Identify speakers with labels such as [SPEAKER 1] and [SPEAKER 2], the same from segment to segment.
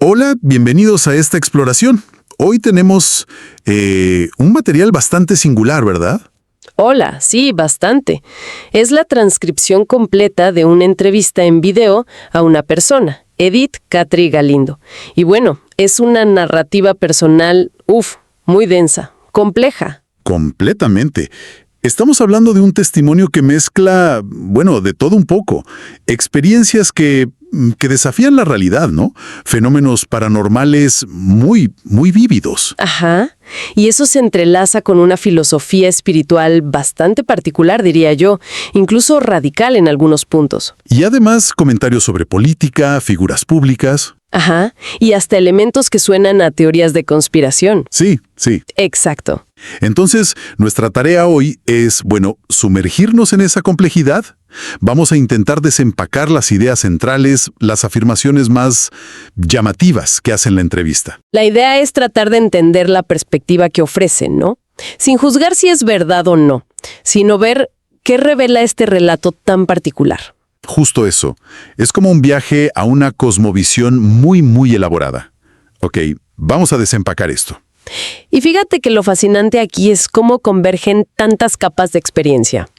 [SPEAKER 1] Hola, bienvenidos a esta exploración. Hoy tenemos un material bastante singular, ¿verdad?
[SPEAKER 2] Hola, sí, bastante. Es la transcripción completa de una entrevista en video a una persona, Edith Catri Galindo. Y bueno, es una narrativa personal, muy densa, compleja.
[SPEAKER 1] Completamente. Estamos hablando de un testimonio que mezcla, bueno, de todo un poco. Experiencias que desafían la realidad, ¿no? Fenómenos paranormales muy, muy vívidos.
[SPEAKER 2] Ajá. Y eso se entrelaza con una filosofía espiritual bastante particular, diría yo, incluso radical en algunos puntos.
[SPEAKER 1] Y además comentarios sobre política, figuras públicas.
[SPEAKER 2] Ajá. Y hasta elementos que suenan a teorías de conspiración.
[SPEAKER 1] Sí, sí.
[SPEAKER 2] Exacto.
[SPEAKER 1] Entonces, nuestra tarea hoy es, bueno, sumergirnos en esa complejidad. Vamos a intentar desempacar las ideas centrales, las afirmaciones más llamativas que hacen la entrevista.
[SPEAKER 2] La idea es tratar de entender la perspectiva que ofrecen, ¿no? Sin juzgar si es verdad o no, sino ver qué revela este relato tan particular.
[SPEAKER 1] Justo eso. Es como un viaje a una cosmovisión muy, muy elaborada. Ok, vamos a desempacar esto.
[SPEAKER 2] Y fíjate que lo fascinante aquí es cómo convergen tantas capas de experiencia.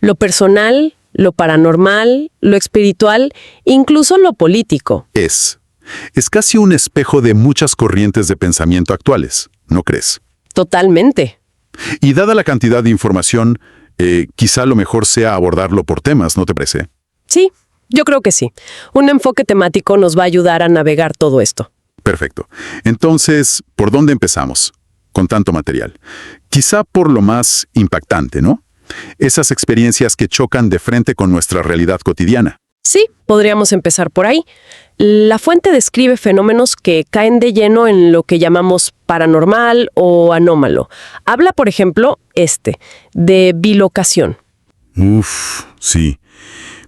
[SPEAKER 2] Lo personal, lo paranormal, lo espiritual, incluso lo político.
[SPEAKER 1] Es casi un espejo de muchas corrientes de pensamiento actuales, ¿no crees?
[SPEAKER 2] Totalmente.
[SPEAKER 1] Y dada la cantidad de información, quizá lo mejor sea abordarlo por temas, ¿no te parece?
[SPEAKER 2] Sí, yo creo que sí. Un enfoque temático nos va a ayudar a navegar todo esto.
[SPEAKER 1] Perfecto. Entonces, ¿por dónde empezamos? Con tanto material. Quizá por lo más impactante, ¿no? Esas experiencias que chocan de frente con nuestra realidad cotidiana.
[SPEAKER 2] Sí, podríamos empezar por ahí. La fuente describe fenómenos que caen de lleno en lo que llamamos paranormal o anómalo. Habla, por ejemplo, de bilocación.
[SPEAKER 1] Sí.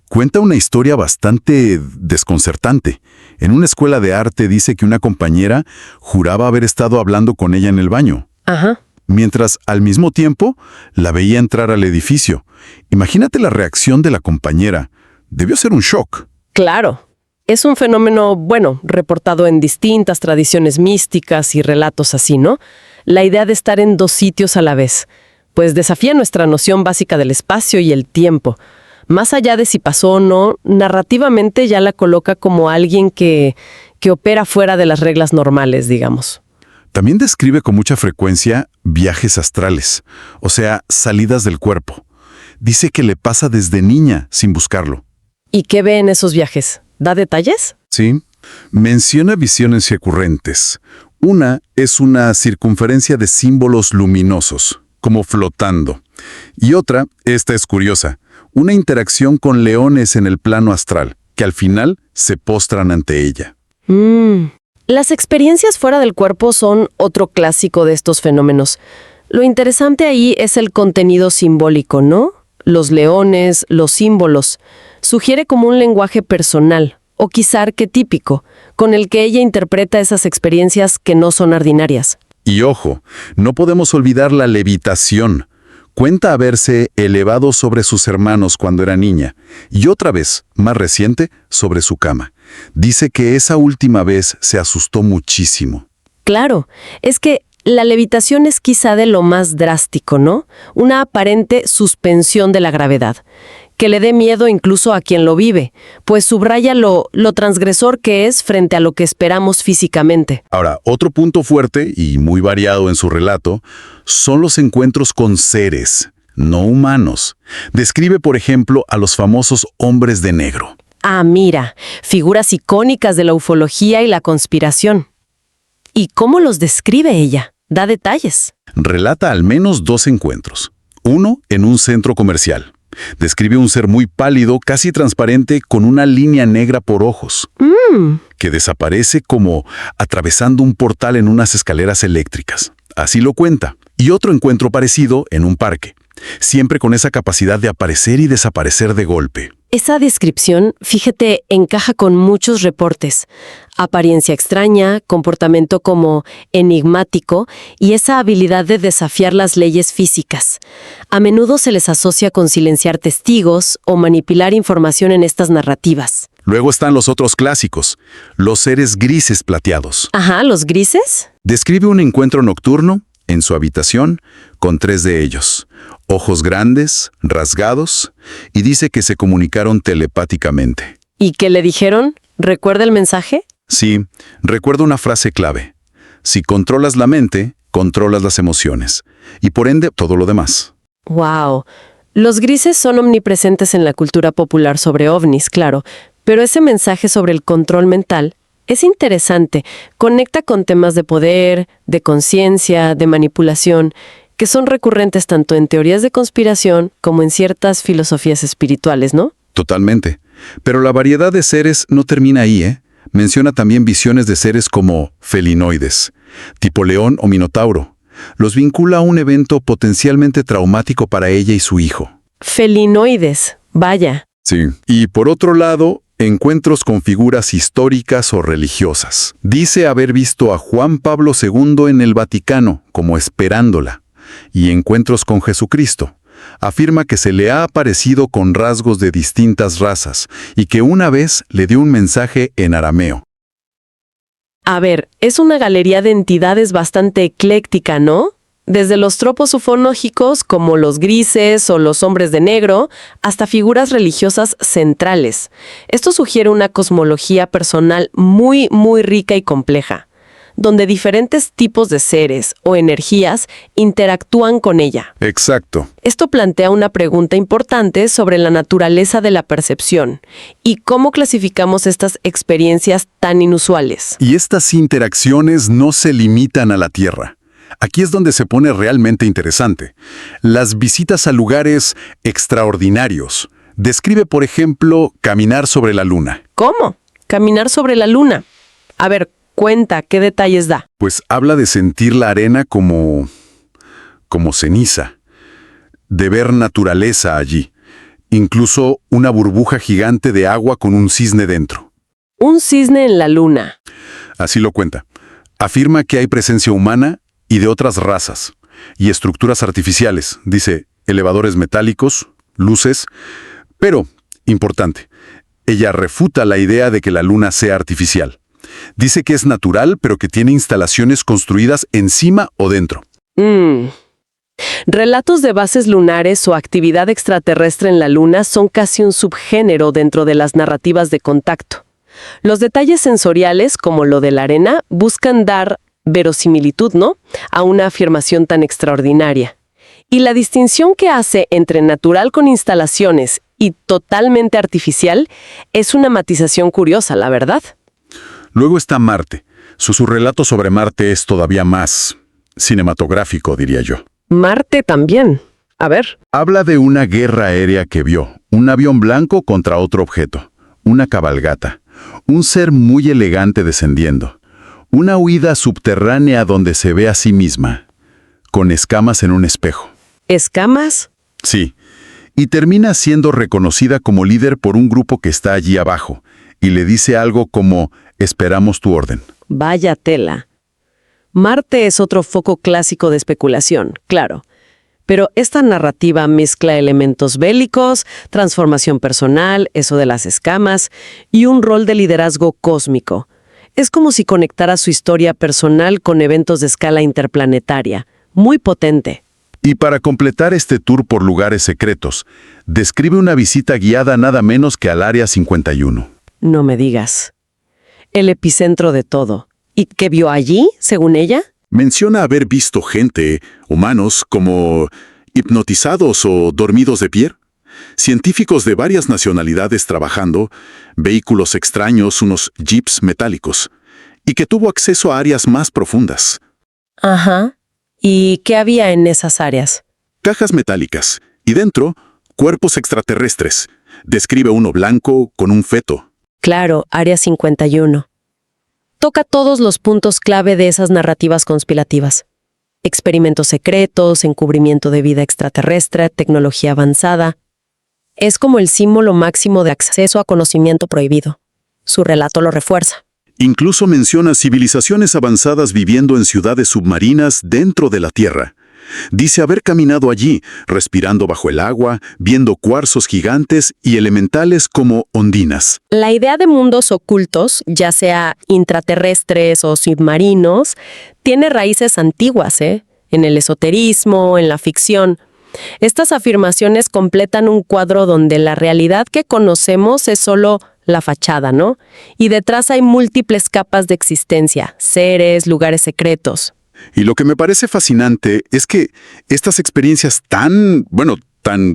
[SPEAKER 1] Cuenta una historia bastante desconcertante. En una escuela de arte dice que una compañera juraba haber estado hablando con ella en el baño.
[SPEAKER 2] Ajá.
[SPEAKER 1] Mientras, al mismo tiempo, la veía entrar al edificio. Imagínate la reacción de la compañera. Debió ser un shock.
[SPEAKER 2] Claro. Es un fenómeno, reportado en distintas tradiciones místicas y relatos así, ¿no? La idea de estar en dos sitios a la vez, pues desafía nuestra noción básica del espacio y el tiempo. Más allá de si pasó o no, narrativamente ya la coloca como alguien que opera fuera de las reglas normales, digamos.
[SPEAKER 1] También describe con mucha frecuencia viajes astrales, o sea, salidas del cuerpo. Dice que le pasa desde niña sin buscarlo.
[SPEAKER 2] ¿Y qué ve en esos viajes? ¿Da detalles?
[SPEAKER 1] Sí. Menciona visiones recurrentes. Una es una circunferencia de símbolos luminosos, como flotando. Y otra, esta es curiosa, una interacción con leones en el plano astral, que al final se postran ante ella.
[SPEAKER 2] Las experiencias fuera del cuerpo son otro clásico de estos fenómenos. Lo interesante ahí es el contenido simbólico, ¿no? Los leones, los símbolos. Sugiere como un lenguaje personal, o quizá arquetípico, con el que ella interpreta esas experiencias que no son ordinarias.
[SPEAKER 1] Y ojo, no podemos olvidar la levitación. Cuenta haberse elevado sobre sus hermanos cuando era niña, y otra vez, más reciente, sobre su cama. Dice que esa última vez se asustó muchísimo.
[SPEAKER 2] Claro, es que la levitación es quizá de lo más drástico, ¿no? Una aparente suspensión de la gravedad, que le dé miedo incluso a quien lo vive, pues subraya lo transgresor que es frente a lo que esperamos físicamente.
[SPEAKER 1] Ahora, otro punto fuerte y muy variado en su relato son los encuentros con seres no humanos. Describe, por ejemplo, a los famosos hombres de negro.
[SPEAKER 2] Ah, mira, figuras icónicas de la ufología y la conspiración. ¿Y cómo los describe ella? Da detalles.
[SPEAKER 1] Relata al menos 2 encuentros. Uno en un centro comercial. Describe un ser muy pálido, casi transparente, con una línea negra por ojos, que desaparece como atravesando un portal en unas escaleras eléctricas. Así lo cuenta. Y otro encuentro parecido en un parque, siempre con esa capacidad de aparecer y desaparecer de golpe.
[SPEAKER 2] Esa descripción, fíjate, encaja con muchos reportes. Apariencia extraña, comportamiento como enigmático y esa habilidad de desafiar las leyes físicas. A menudo se les asocia con silenciar testigos o manipular información en estas narrativas.
[SPEAKER 1] Luego están los otros clásicos, los seres grises plateados.
[SPEAKER 2] Ajá, ¿los grises?
[SPEAKER 1] Describe un encuentro nocturno en su habitación con 3 de ellos. Ojos grandes, rasgados, y dice que se comunicaron telepáticamente.
[SPEAKER 2] ¿Y qué le dijeron? ¿Recuerda el mensaje?
[SPEAKER 1] Sí, recuerdo una frase clave. Si controlas la mente, controlas las emociones, y por ende todo lo demás.
[SPEAKER 2] ¡Wow! Los grises son omnipresentes en la cultura popular sobre ovnis, claro, pero ese mensaje sobre el control mental es interesante. Conecta con temas de poder, de conciencia, de manipulación, que son recurrentes tanto en teorías de conspiración como en ciertas filosofías espirituales, ¿no?
[SPEAKER 1] Totalmente. Pero la variedad de seres no termina ahí, ¿eh? Menciona también visiones de seres como felinoides, tipo león o minotauro. Los vincula a un evento potencialmente traumático para ella y su hijo.
[SPEAKER 2] Felinoides, vaya.
[SPEAKER 1] Sí. Y por otro lado, encuentros con figuras históricas o religiosas. Dice haber visto a Juan Pablo II en el Vaticano, como esperándola, y encuentros con Jesucristo. Afirma que se le ha aparecido con rasgos de distintas razas y que una vez le dio un mensaje en arameo.
[SPEAKER 2] A ver, es una galería de entidades bastante ecléctica, ¿no? Desde los tropos ufonógicos, como los grises o los hombres de negro, hasta figuras religiosas centrales. Esto sugiere una cosmología personal muy, muy rica y compleja, donde diferentes tipos de seres o energías interactúan con ella.
[SPEAKER 1] Exacto.
[SPEAKER 2] Esto plantea una pregunta importante sobre la naturaleza de la percepción y cómo clasificamos estas experiencias tan inusuales.
[SPEAKER 1] Y estas interacciones no se limitan a la Tierra. Aquí es donde se pone realmente interesante. Las visitas a lugares extraordinarios. Describe, por ejemplo, caminar sobre la Luna.
[SPEAKER 2] ¿Cómo? Caminar sobre la Luna. A ver, cuenta, ¿qué detalles da?
[SPEAKER 1] Pues habla de sentir la arena como ceniza, de ver naturaleza allí, incluso una burbuja gigante de agua con un cisne dentro.
[SPEAKER 2] Un cisne en la Luna.
[SPEAKER 1] Así lo cuenta. Afirma que hay presencia humana y de otras razas, y estructuras artificiales, dice, elevadores metálicos, luces, pero, importante, ella refuta la idea de que la Luna sea artificial. Dice que es natural, pero que tiene instalaciones construidas encima o dentro.
[SPEAKER 2] Relatos de bases lunares o actividad extraterrestre en la Luna son casi un subgénero dentro de las narrativas de contacto. Los detalles sensoriales, como lo de la arena, buscan dar verosimilitud, ¿no?, a una afirmación tan extraordinaria. Y la distinción que hace entre natural con instalaciones y totalmente artificial es una matización curiosa, la verdad.
[SPEAKER 1] Luego está Marte. Su relato sobre Marte es todavía más cinematográfico, diría yo.
[SPEAKER 2] Marte también. A ver.
[SPEAKER 1] Habla de una guerra aérea que vio, un avión blanco contra otro objeto, una cabalgata, un ser muy elegante descendiendo, una huida subterránea donde se ve a sí misma, con escamas en un espejo.
[SPEAKER 2] ¿Escamas?
[SPEAKER 1] Sí, y termina siendo reconocida como líder por un grupo que está allí abajo, y le dice algo como, esperamos tu orden.
[SPEAKER 2] Vaya tela. Marte es otro foco clásico de especulación, claro. Pero esta narrativa mezcla elementos bélicos, transformación personal, eso de las escamas, y un rol de liderazgo cósmico. Es como si conectara su historia personal con eventos de escala interplanetaria. Muy potente.
[SPEAKER 1] Y para completar este tour por lugares secretos, describe una visita guiada nada menos que al Área 51.
[SPEAKER 2] No me digas. El epicentro de todo. ¿Y qué vio allí, según ella?
[SPEAKER 1] Menciona haber visto gente, humanos, como hipnotizados o dormidos de pie. Científicos de varias nacionalidades trabajando, vehículos extraños, unos jeeps metálicos, y que tuvo acceso a áreas más profundas.
[SPEAKER 2] Ajá. ¿Y qué había en esas áreas?
[SPEAKER 1] Cajas metálicas, y dentro, cuerpos extraterrestres. Describe uno blanco con un feto.
[SPEAKER 2] Claro, Área 51. Toca todos los puntos clave de esas narrativas conspirativas. Experimentos secretos, encubrimiento de vida extraterrestre, tecnología avanzada. Es como el símbolo máximo de acceso a conocimiento prohibido. Su relato lo refuerza.
[SPEAKER 1] Incluso menciona civilizaciones avanzadas viviendo en ciudades submarinas dentro de la Tierra, Dice haber caminado allí, respirando bajo el agua, viendo cuarzos gigantes y elementales como ondinas.
[SPEAKER 2] La idea de mundos ocultos, ya sea intraterrestres o submarinos, tiene raíces antiguas, en el esoterismo, en la ficción. Estas afirmaciones completan un cuadro donde la realidad que conocemos es solo la fachada, ¿no? Y detrás hay múltiples capas de existencia, seres, lugares secretos.
[SPEAKER 1] Y lo que me parece fascinante es que estas experiencias tan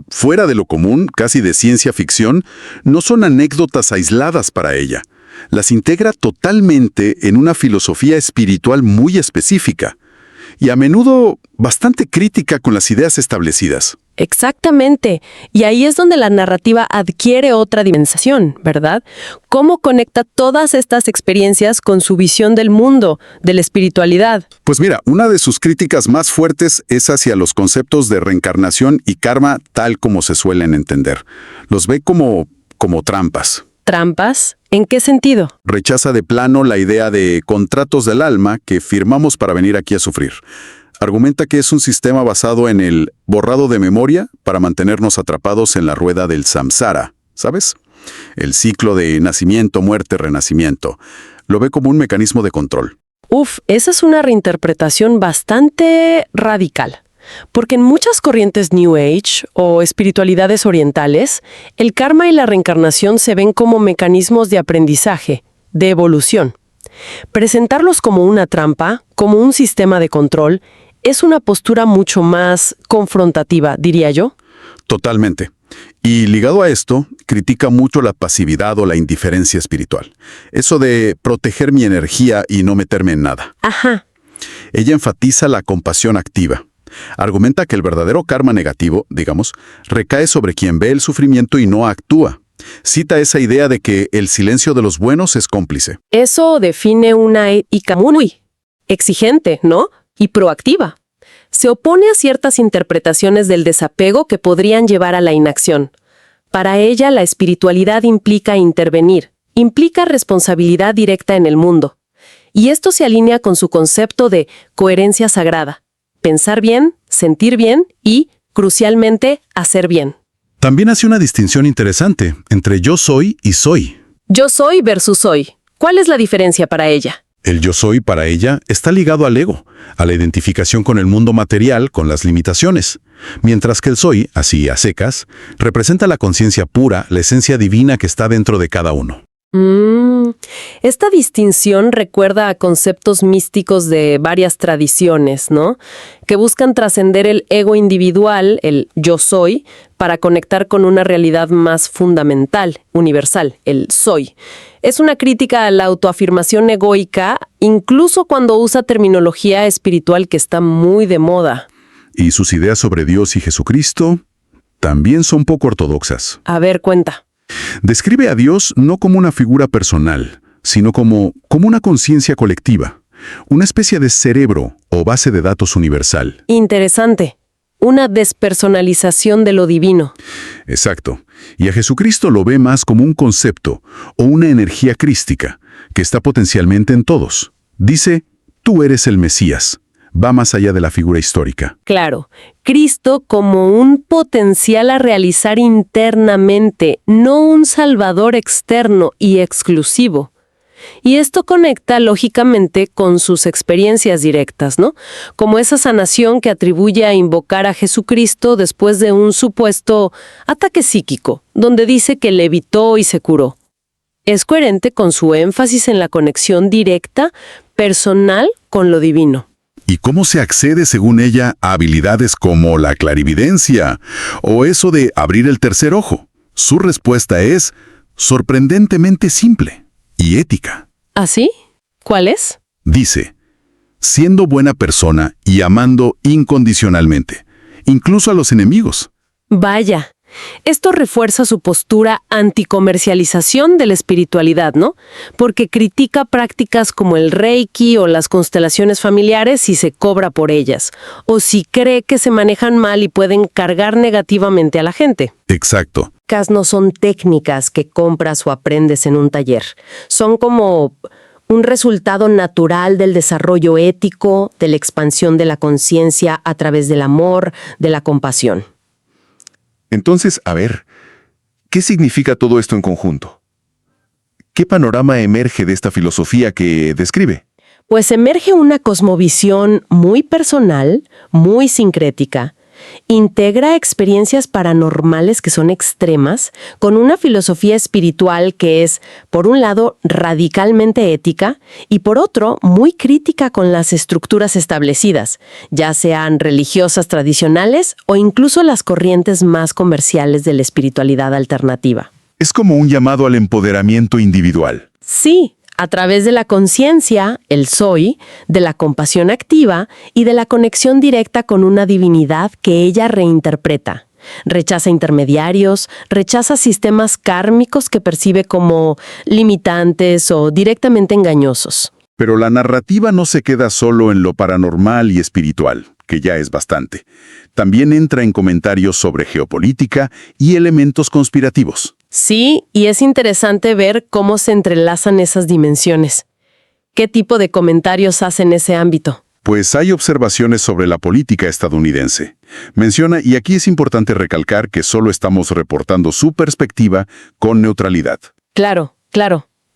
[SPEAKER 1] fuera de lo común, casi de ciencia ficción, no son anécdotas aisladas para ella. Las integra totalmente en una filosofía espiritual muy específica y a menudo bastante crítica con las ideas establecidas.
[SPEAKER 2] Exactamente. Y ahí es donde la narrativa adquiere otra dimensión, ¿verdad? ¿Cómo conecta todas estas experiencias con su visión del mundo, de la espiritualidad?
[SPEAKER 1] Pues mira, una de sus críticas más fuertes es hacia los conceptos de reencarnación y karma tal como se suelen entender. Los ve como trampas.
[SPEAKER 2] ¿Trampas? ¿En qué sentido?
[SPEAKER 1] Rechaza de plano la idea de contratos del alma que firmamos para venir aquí a sufrir. Argumenta que es un sistema basado en el borrado de memoria para mantenernos atrapados en la rueda del samsara, ¿sabes? El ciclo de nacimiento, muerte, renacimiento. Lo ve como un mecanismo de control.
[SPEAKER 2] Esa es una reinterpretación bastante radical. Porque en muchas corrientes New Age o espiritualidades orientales, el karma y la reencarnación se ven como mecanismos de aprendizaje, de evolución. Presentarlos como una trampa, como un sistema de control, es una postura mucho más confrontativa, diría yo.
[SPEAKER 1] Totalmente. Y ligado a esto, critica mucho la pasividad o la indiferencia espiritual. Eso de proteger mi energía y no meterme en nada.
[SPEAKER 2] Ajá.
[SPEAKER 1] Ella enfatiza la compasión activa. Argumenta que el verdadero karma negativo, digamos, recae sobre quien ve el sufrimiento y no actúa. Cita esa idea de que el silencio de los buenos es cómplice.
[SPEAKER 2] Eso define una ética muy exigente, ¿no? Y proactiva. Se opone a ciertas interpretaciones del desapego que podrían llevar a la inacción. Para ella, la espiritualidad implica intervenir, implica responsabilidad directa en el mundo. Y esto se alinea con su concepto de coherencia sagrada. Pensar bien, sentir bien y, crucialmente, hacer bien.
[SPEAKER 1] También hace una distinción interesante entre yo soy y soy.
[SPEAKER 2] Yo soy versus soy. ¿Cuál es la diferencia para ella?
[SPEAKER 1] El yo soy para ella está ligado al ego, a la identificación con el mundo material, con las limitaciones. Mientras que el soy, así a secas, representa la conciencia pura, la esencia divina que está dentro de cada uno.
[SPEAKER 2] Esta distinción recuerda a conceptos místicos de varias tradiciones, ¿no? Que buscan trascender el ego individual, el yo soy, para conectar con una realidad más fundamental, universal, el soy. Es una crítica a la autoafirmación egoica, incluso cuando usa terminología espiritual que está muy de moda.
[SPEAKER 1] Y sus ideas sobre Dios y Jesucristo también son poco ortodoxas.
[SPEAKER 2] A ver, cuenta.
[SPEAKER 1] Describe a Dios no como una figura personal, sino como una conciencia colectiva, una especie de cerebro o base de datos universal.
[SPEAKER 2] Interesante. Una despersonalización de lo divino.
[SPEAKER 1] Exacto. Y a Jesucristo lo ve más como un concepto o una energía crística que está potencialmente en todos. Dice, tú eres el Mesías. Va más allá de la figura histórica.
[SPEAKER 2] Claro, Cristo como un potencial a realizar internamente, no un salvador externo y exclusivo. Y esto conecta lógicamente con sus experiencias directas, ¿no? Como esa sanación que atribuye a invocar a Jesucristo después de un supuesto ataque psíquico, donde dice que levitó y se curó. Es coherente con su énfasis en la conexión directa, personal, con lo divino.
[SPEAKER 1] ¿Y cómo se accede, según ella, a habilidades como la clarividencia o eso de abrir el tercer ojo? Su respuesta es sorprendentemente simple y ética.
[SPEAKER 2] ¿Ah, sí? ¿Cuál es?
[SPEAKER 1] Dice, siendo buena persona y amando incondicionalmente, incluso a los enemigos.
[SPEAKER 2] Vaya. Esto refuerza su postura anticomercialización de la espiritualidad, ¿no? Porque critica prácticas como el Reiki o las constelaciones familiares si se cobra por ellas, o si cree que se manejan mal y pueden cargar negativamente a la gente.
[SPEAKER 1] Exacto.
[SPEAKER 2] No son técnicas que compras o aprendes en un taller. Son como un resultado natural del desarrollo ético, de la expansión de la conciencia a través del amor, de la compasión.
[SPEAKER 3] Entonces, a ver, ¿qué significa todo esto en conjunto? ¿Qué panorama emerge de esta filosofía que describe?
[SPEAKER 2] Pues emerge una cosmovisión muy personal, muy sincrética. Integra experiencias paranormales que son extremas con una filosofía espiritual que es, por un lado, radicalmente ética y por otro, muy crítica con las estructuras establecidas, ya sean religiosas tradicionales o incluso las corrientes más comerciales de la espiritualidad alternativa.
[SPEAKER 3] Es como un llamado al empoderamiento individual.
[SPEAKER 2] Sí, a través de la conciencia, el soy, de la compasión activa y de la conexión directa con una divinidad que ella reinterpreta. Rechaza intermediarios, rechaza sistemas kármicos que percibe como limitantes o directamente engañosos.
[SPEAKER 1] Pero la narrativa no se queda solo en lo paranormal y espiritual, que ya es bastante. También entra en comentarios sobre geopolítica y elementos conspirativos.
[SPEAKER 2] Sí, y es interesante ver cómo se entrelazan esas dimensiones. ¿Qué tipo de comentarios hacen ese ámbito?
[SPEAKER 1] Pues hay observaciones sobre la política estadounidense. Menciona, y aquí es importante recalcar que solo estamos reportando su perspectiva con neutralidad.
[SPEAKER 2] Claro,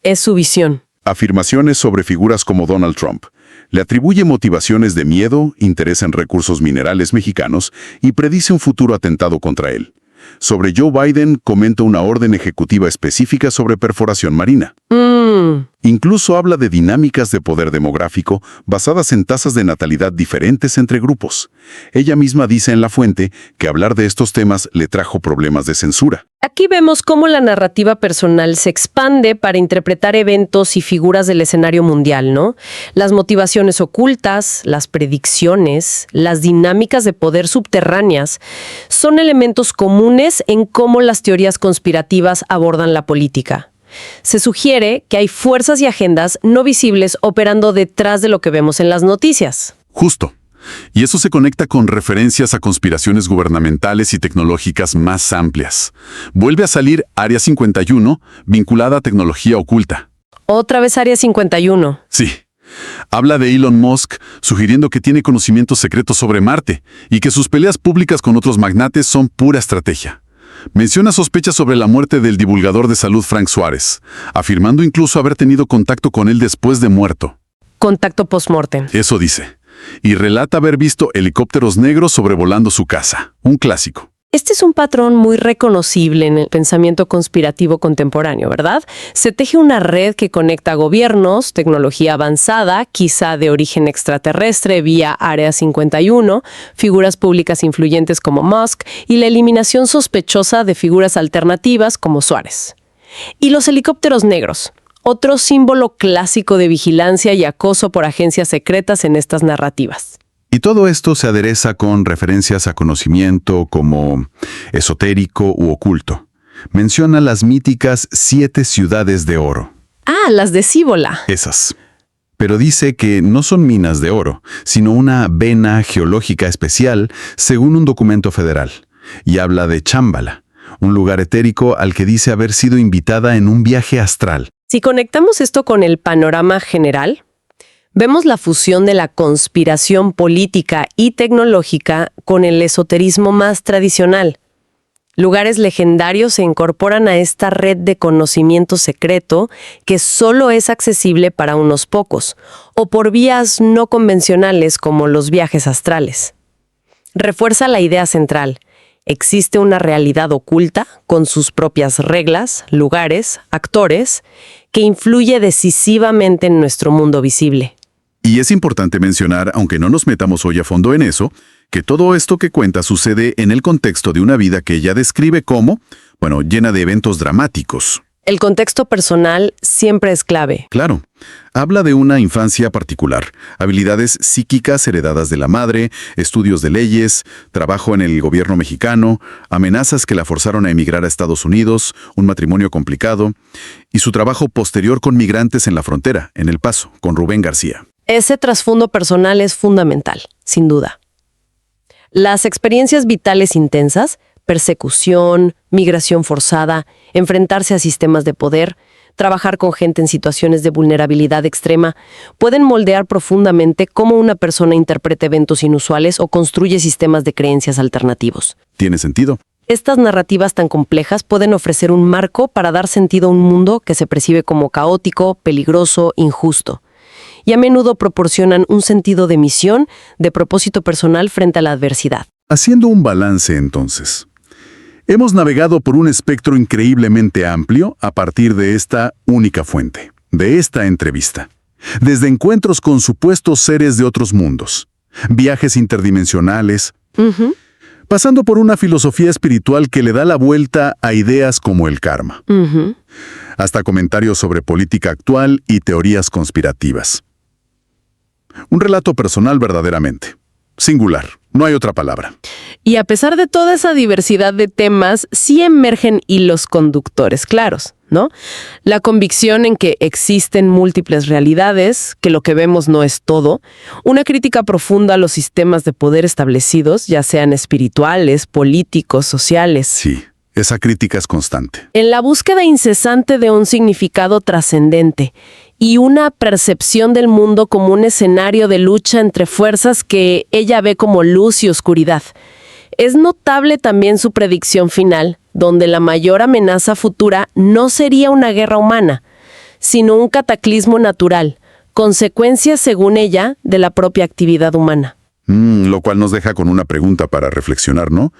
[SPEAKER 2] es su visión.
[SPEAKER 1] Afirmaciones sobre figuras como Donald Trump. Le atribuye motivaciones de miedo, interés en recursos minerales mexicanos y predice un futuro atentado contra él. Sobre Joe Biden comenta una orden ejecutiva específica sobre perforación marina. Incluso habla de dinámicas de poder demográfico basadas en tasas de natalidad diferentes entre grupos. Ella misma dice en la fuente que hablar de estos temas le trajo problemas de censura.
[SPEAKER 2] Aquí vemos cómo la narrativa personal se expande para interpretar eventos y figuras del escenario mundial, ¿no? Las motivaciones ocultas, las predicciones, las dinámicas de poder subterráneas son elementos comunes en cómo las teorías conspirativas abordan la política. Se sugiere que hay fuerzas y agendas no visibles operando detrás de lo que vemos en las noticias.
[SPEAKER 1] Justo. Y eso se conecta con referencias a conspiraciones gubernamentales y tecnológicas más amplias. Vuelve a salir Área 51, vinculada a tecnología oculta.
[SPEAKER 2] Otra vez Área 51.
[SPEAKER 1] Sí. Habla de Elon Musk, sugiriendo que tiene conocimientos secretos sobre Marte y que sus peleas públicas con otros magnates son pura estrategia. Menciona sospechas sobre la muerte del divulgador de salud Frank Suárez, afirmando incluso haber tenido contacto con él después de muerto.
[SPEAKER 2] Contacto post-mortem.
[SPEAKER 1] Eso dice. Y relata haber visto helicópteros negros sobrevolando su casa. Un clásico.
[SPEAKER 2] Este es un patrón muy reconocible en el pensamiento conspirativo contemporáneo, ¿verdad? Se teje una red que conecta gobiernos, tecnología avanzada, quizá de origen extraterrestre vía Área 51, figuras públicas influyentes como Musk y la eliminación sospechosa de figuras alternativas como Suárez. Y los helicópteros negros, otro símbolo clásico de vigilancia y acoso por agencias secretas en estas narrativas.
[SPEAKER 1] Y todo esto se adereza con referencias a conocimiento como esotérico u oculto. Menciona las míticas 7 ciudades de oro.
[SPEAKER 2] Ah, las de Cíbola.
[SPEAKER 1] Esas. Pero dice que no son minas de oro, sino una vena geológica especial, según un documento federal. Y habla de Chámbala, un lugar etérico al que dice haber sido invitada en un viaje astral.
[SPEAKER 2] Si conectamos esto con el panorama general, vemos la fusión de la conspiración política y tecnológica con el esoterismo más tradicional. Lugares legendarios se incorporan a esta red de conocimiento secreto que solo es accesible para unos pocos, o por vías no convencionales como los viajes astrales. Refuerza la idea central. Existe una realidad oculta, con sus propias reglas, lugares, actores, que influye decisivamente en nuestro mundo visible.
[SPEAKER 1] Y es importante mencionar, aunque no nos metamos hoy a fondo en eso, que todo esto que cuenta sucede en el contexto de una vida que ella describe como, llena de eventos dramáticos.
[SPEAKER 2] El contexto personal siempre es clave.
[SPEAKER 1] Claro. Habla de una infancia particular, habilidades psíquicas heredadas de la madre, estudios de leyes, trabajo en el gobierno mexicano, amenazas que la forzaron a emigrar a Estados Unidos, un matrimonio complicado, y su trabajo posterior con migrantes en la frontera, en El Paso, con Rubén García.
[SPEAKER 2] Ese trasfondo personal es fundamental, sin duda. Las experiencias vitales intensas, persecución, migración forzada, enfrentarse a sistemas de poder, trabajar con gente en situaciones de vulnerabilidad extrema, pueden moldear profundamente cómo una persona interpreta eventos inusuales o construye sistemas de creencias alternativos.
[SPEAKER 1] ¿Tiene sentido?
[SPEAKER 2] Estas narrativas tan complejas pueden ofrecer un marco para dar sentido a un mundo que se percibe como caótico, peligroso, injusto. Y a menudo proporcionan un sentido de misión, de propósito personal frente a la adversidad.
[SPEAKER 1] Haciendo un balance, entonces. Hemos navegado por un espectro increíblemente amplio a partir de esta única fuente, de esta entrevista. Desde encuentros con supuestos seres de otros mundos, viajes interdimensionales, pasando por una filosofía espiritual que le da la vuelta a ideas como el karma, hasta comentarios sobre política actual y teorías conspirativas. Un relato personal verdaderamente. Singular, no hay otra palabra.
[SPEAKER 2] Y a pesar de toda esa diversidad de temas, sí emergen hilos conductores claros, ¿no? La convicción en que existen múltiples realidades, que lo que vemos no es todo, una crítica profunda a los sistemas de poder establecidos, ya sean espirituales, políticos, sociales.
[SPEAKER 1] Sí, esa crítica es constante.
[SPEAKER 2] En la búsqueda incesante de un significado trascendente y una percepción del mundo como un escenario de lucha entre fuerzas que ella ve como luz y oscuridad. Es notable también su predicción final, donde la mayor amenaza futura no sería una guerra humana, sino un cataclismo natural, consecuencia, según ella, de la propia actividad humana.
[SPEAKER 1] Lo cual nos deja con una pregunta para reflexionar, ¿no?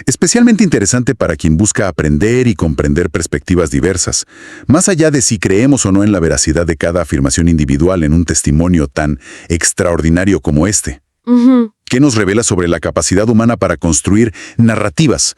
[SPEAKER 1] Especialmente interesante para quien busca aprender y comprender perspectivas diversas, más allá de si creemos o no en la veracidad de cada afirmación individual en un testimonio tan extraordinario como este. ¿Qué nos revela sobre la capacidad humana para construir narrativas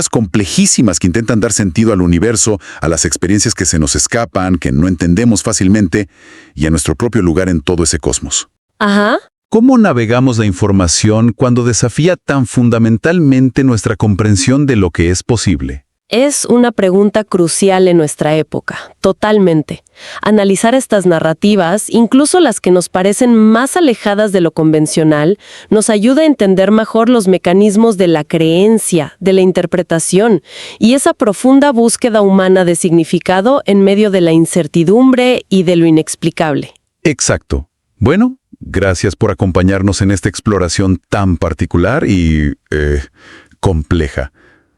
[SPEAKER 1] complejísimas que intentan dar sentido al universo, a las experiencias que se nos escapan, que no entendemos fácilmente, y a nuestro propio lugar en todo ese cosmos?
[SPEAKER 2] Ajá.
[SPEAKER 1] ¿Cómo navegamos la información cuando desafía tan fundamentalmente nuestra comprensión de lo que es posible?
[SPEAKER 2] Es una pregunta crucial en nuestra época, totalmente. Analizar estas narrativas, incluso las que nos parecen más alejadas de lo convencional, nos ayuda a entender mejor los mecanismos de la creencia, de la interpretación, y esa profunda búsqueda humana de significado en medio de la incertidumbre y de lo inexplicable.
[SPEAKER 1] Exacto. Bueno, gracias por acompañarnos en esta exploración tan particular y compleja.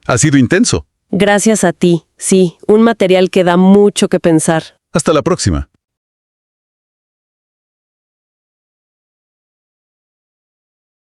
[SPEAKER 1] Ha sido intenso.
[SPEAKER 2] Gracias a ti, sí, un material que da mucho que pensar.
[SPEAKER 1] Hasta la próxima.